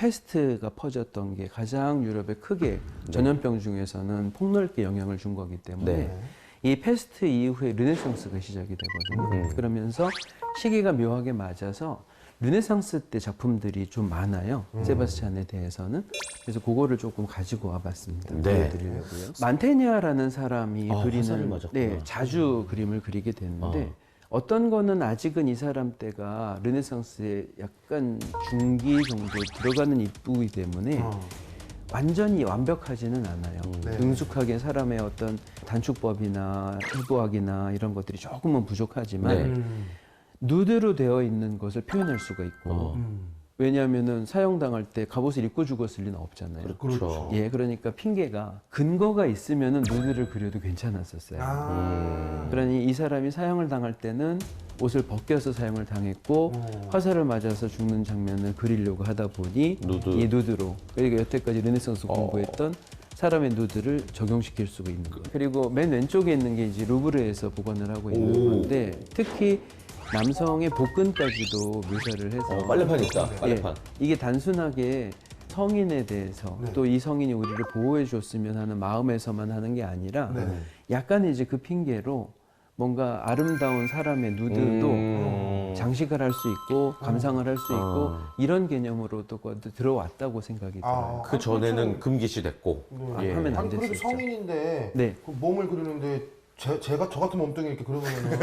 패스트가 퍼졌던 게 가장 유럽에 크게 전염병 중에서는 폭넓게 영향을 준 거기 때문에 네. 이 패스트 이후에 르네상스가 시작이 되거든요. 그러면서 시기가 묘하게 맞아서 르네상스 때 작품들이 좀 많아요. 세바스찬에 대해서는. 그래서 그거를 조금 가지고 와봤습니다. 네. 보여드리려고요. 만테냐라는 사람이 화살을 그리는 맞았구나. 자주 그림을 그리게 됐는데 어떤 거는 아직은 이 사람 때가 르네상스의 약간 중기 정도 들어가는 입부이기 때문에 완전히 완벽하지는 않아요. 네. 능숙하게 사람의 어떤 단축법이나 해부학이나 이런 것들이 조금은 부족하지만 네. 누드로 되어 있는 것을 표현할 수가 있고 왜냐하면은 사형당할 때 갑옷을 입고 죽었을 리는 없잖아요. 그렇죠. 예, 그러니까 핑계가 근거가 있으면은 누드를 그려도 괜찮았었어요. 그러니 이 사람이 사형을 당할 때는 옷을 벗겨서 사형을 당했고 화살을 맞아서 죽는 장면을 그리려고 하다 보니 누드. 이 누드로 그러니까 여태까지 르네상스 공부했던 사람의 누드를 적용시킬 수가 있는 거예요. 그리고 맨 왼쪽에 있는 게 이제 루브르에서 복원을 하고 있는 건데 특히 남성의 복근까지도 묘사를 해서 빨래판 있다. 빨래판. 예, 이게 단순하게 성인에 대해서 또 이 성인이 우리를 보호해 줬으면 하는 마음에서만 하는 게 아니라 약간 이제 그 핑계로 뭔가 아름다운 사람의 누드도 장식을 할 수 있고 감상을 할 수 있고 이런 개념으로도 들어왔다고 생각이 들어요. 그 전에는 금기시 됐고. 예. 하면 안 아니 그래도 됐었죠. 성인인데 네. 그 몸을 그리는데 제가 저 같은 몸뚱이 이렇게 그려보면은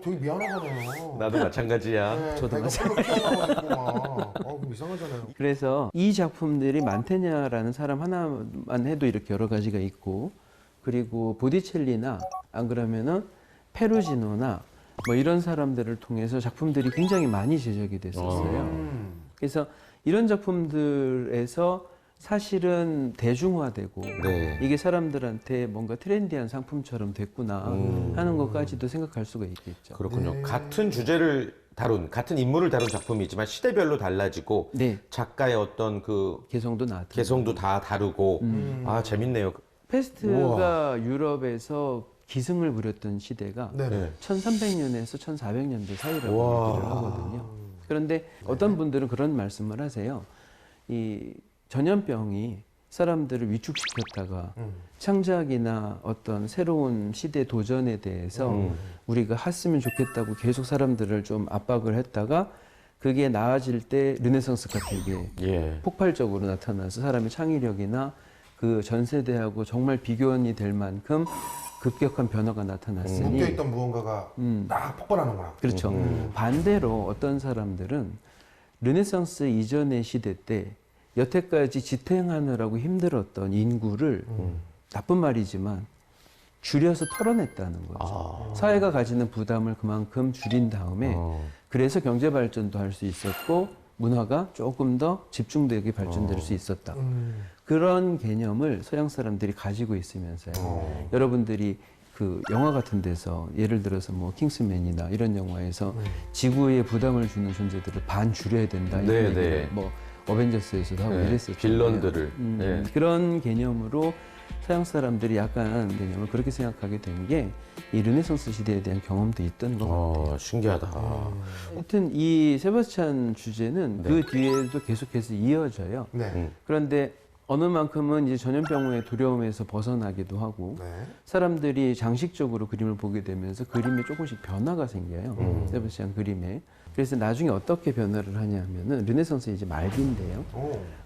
되게 미안하잖아요. 나도 마찬가지야. 네, 저도 배가 펄럭 튀어나와 있고 막 그럼 이상하잖아요. 그래서 이 작품들이 만테냐라는 사람 하나만 해도 이렇게 여러 가지가 있고 그리고 보디첼리나 안 그러면은 페루지노나 뭐 이런 사람들을 통해서 작품들이 굉장히 많이 제작이 됐었어요. 그래서 이런 작품들에서 사실은 대중화되고 네. 이게 사람들한테 뭔가 트렌디한 상품처럼 됐구나 하는 것까지도 생각할 수가 있겠죠. 그렇군요. 같은 주제를 다룬, 같은 인물을 다룬 작품이지만 시대별로 달라지고 네. 작가의 어떤 그 개성도 나타. 개성도 다 다르고 아 재밌네요. 페스트가 유럽에서 기승을 부렸던 시대가 네. 1300년에서 1400년대 사이라고 와. 얘기를 하거든요. 그런데 어떤 분들은 그런 말씀을 하세요. 이 전염병이 사람들을 위축시켰다가 창작이나 어떤 새로운 시대 도전에 대해서 우리가 했으면 좋겠다고 계속 사람들을 좀 압박을 했다가 그게 나아질 때 르네상스 같은 게 예. 폭발적으로 나타나서 사람의 창의력이나 그 전 세대하고 정말 비교원이 될 만큼 급격한 변화가 나타났으니 묶여있던 무언가가 딱 폭발하는구나. 그렇죠. 반대로 어떤 사람들은 르네상스 이전의 시대 때 여태까지 지탱하느라고 힘들었던 인구를 나쁜 말이지만 줄여서 털어냈다는 거죠. 사회가 가지는 부담을 그만큼 줄인 다음에 그래서 경제 발전도 할 수 있었고 문화가 조금 더 집중되게 발전될 수 있었다. 그런 개념을 서양 사람들이 가지고 있으면서요. 여러분들이 그 영화 같은 데서 예를 들어서 뭐 킹스맨이나 이런 영화에서 지구에 부담을 주는 존재들을 반 줄여야 된다 이런 네, 얘기를 네. 뭐 어벤져스에서도 하고 네, 이랬었죠. 빌런들을. 네. 그런 개념으로 서양 사람들이 약간 개념을 그렇게 생각하게 된 게 이 르네상스 시대에 대한 경험도 있던 것 같아요. 신기하다. 하여튼 이 세바스찬 주제는 그 뒤에도 계속해서 이어져요. 네. 그런데 어느 만큼은 이제 전염병의 두려움에서 벗어나기도 하고 네. 사람들이 장식적으로 그림을 보게 되면서 그림에 조금씩 변화가 생겨요. 세바스찬 그림에. 그래서 나중에 어떻게 변화를 하냐면은 르네상스 이제 말기인데요.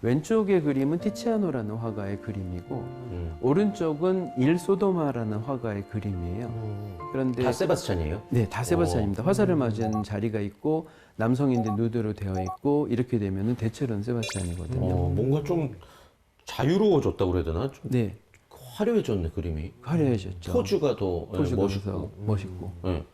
왼쪽의 그림은 티치아노라는 화가의 그림이고 오른쪽은 일 소도마라는 화가의 그림이에요. 그런데 다 세바스찬이에요? 네, 다 세바스찬입니다. 화살을 맞은 자리가 있고 남성인데 누드로 되어 있고 이렇게 되면은 대체로는 세바스찬이거든요. 뭔가 좀 자유로워졌다고 그래야 되나? 좀 네, 화려해졌네 그림이. 화려해졌죠. 포즈가 더 포즈가 멋있고. 멋있고. 네.